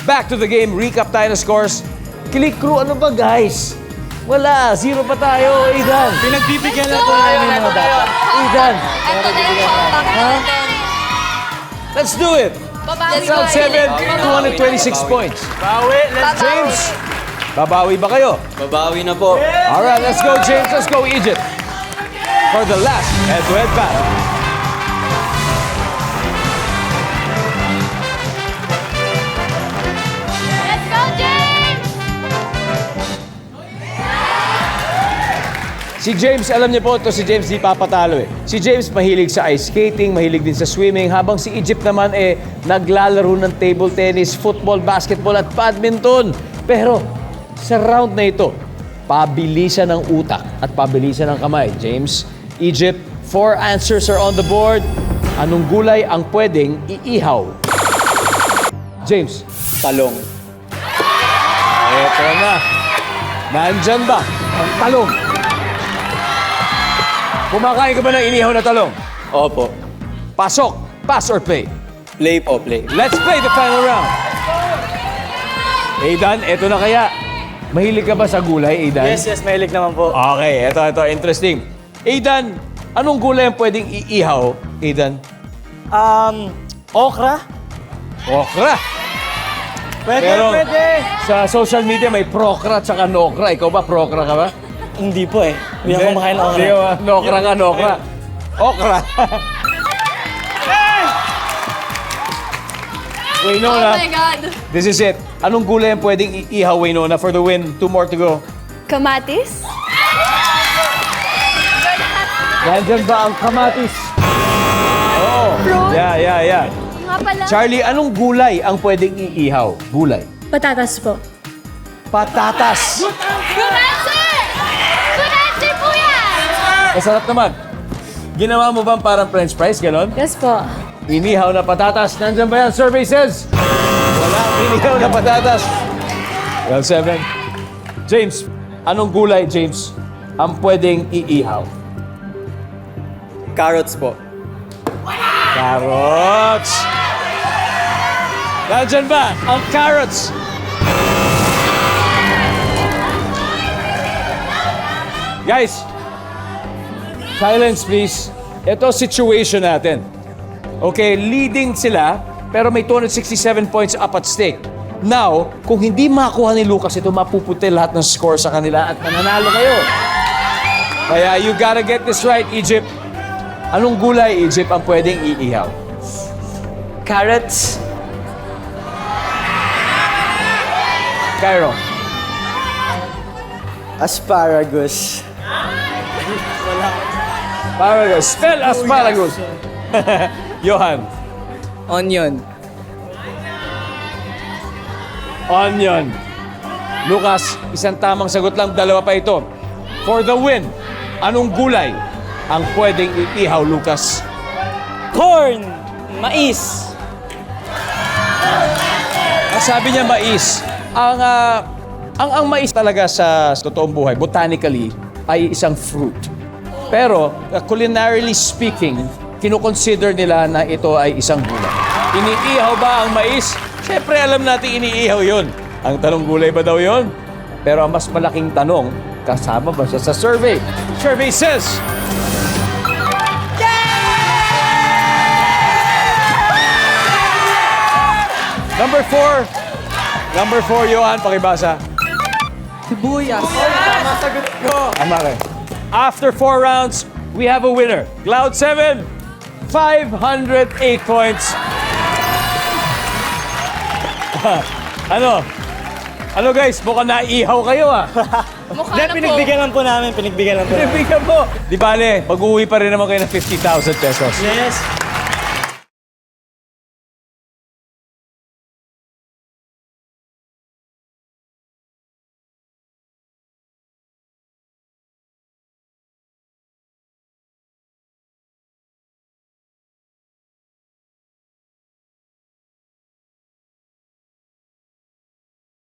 back to the game. Recap tayo ng scores. Click Crew, ano ba guys? Wala, 0 pa tayo. Aidan. Pinagbibigyan na po namin yung mga bata. Aidan. Ito na yung contact natin. Let's do it. Babawi Round 7, 226 points. James, babawi ba kayo? Babawi na po. Alright, let's go James. Let's go Egypt. For the last head-to-head battle. Let's go, James! Si James, alam niyo po, si James di papatalo eh. Si James mahilig sa ice skating, mahilig din sa swimming, habang si Egypt naman naglalaro ng table tennis, football, basketball at badminton. Pero sa round na ito, pabilisan ng utak at pabilisan ng kamay. James, Egypt, 4 answers are on the board. Anong gulay ang pwedeng iihaw? James. Talong. Eto na. Nandyan ba ang talong? Kumakain ka ba ng inihaw na talong? Opo. Pasok. Pass or play? Play po, play. Let's play the final round. Aidan, eto na kaya. Mahilig ka ba sa gulay, Aidan? Yes, mahilig naman po. Okay, eto, interesting. Aidan, anong gulay ang pwedeng iihaw, Aidan? Okra? Okra. Pwede, Pero pwede. sa social media may prokra at saka nokra. Ikaw ba, prokra ka ba? Hindi po eh. Hindi ako kumakain ng okra. Hindi ka, nokra ka, nokra. Okra. Waynona, Oh my God! this is it. Anong gulay ang pwedeng iihaw, Waynona, for the win? 2 more to go. Kamatis? Nandyan ba ang kamatis? Oh, Fruit? yeah. Nga pala. Charlie, anong gulay ang pwedeng iihaw? Gulay. Patatas po. Patatas. Good answer! Good answer po yan! Masarap naman. Ginawa mo bang parang french fries, ganon? Yes po. Inihaw na patatas. Nandyan ba yan? Survey says. Wala. Inihaw na patatas. Well, 7. James, anong gulay, James, ang pwedeng iihaw? Carrots po. Carrots. Nandyan ba ang carrots? Guys, silence please. Ito situation natin. Okay, leading sila, pero may 267 points up at stake. Now, kung hindi makuha ni Lucas ito, mapuputi lahat ng score sa kanila at mananalo kayo. Kaya you gotta get this right, Egypt. Anong gulay, Egypt, ang pwedeng iihaw? Carrots. Cairo. Asparagus. Asparagus. Spell asparagus. Johan. Onion. Onion. Lucas, isang tamang sagot lang, 2 pa ito. For the win, anong gulay ang pwedeng iihaw, Lucas? Corn. Mais. Ang sabi niya mais. Ang mais talaga sa totoong buhay, botanically, ay isang fruit. Pero, culinarily speaking, kinoconsider nila na ito ay isang gulay. Iniihaw ba ang mais? Siyempre, alam natin iniihaw yon. Ang tanong, gulay ba daw yon? Pero ang mas malaking tanong, kasama ba siya sa survey? Survey says... Number 4, Johan, pakibasa. Sibuyas. Tama sagot ko. Amare. After 4 rounds, we have a winner. Cloud 7, 508 points. Ano? Ano guys, mukhang naihaw kayo ah. Mukha Hindi, na po. pinagbigyan lang po namin. Pinagbigyan lang po. Bibigyan mo. Di bale, mag-uwi pa rin naman kayo ng 50,000 pesos. Yes.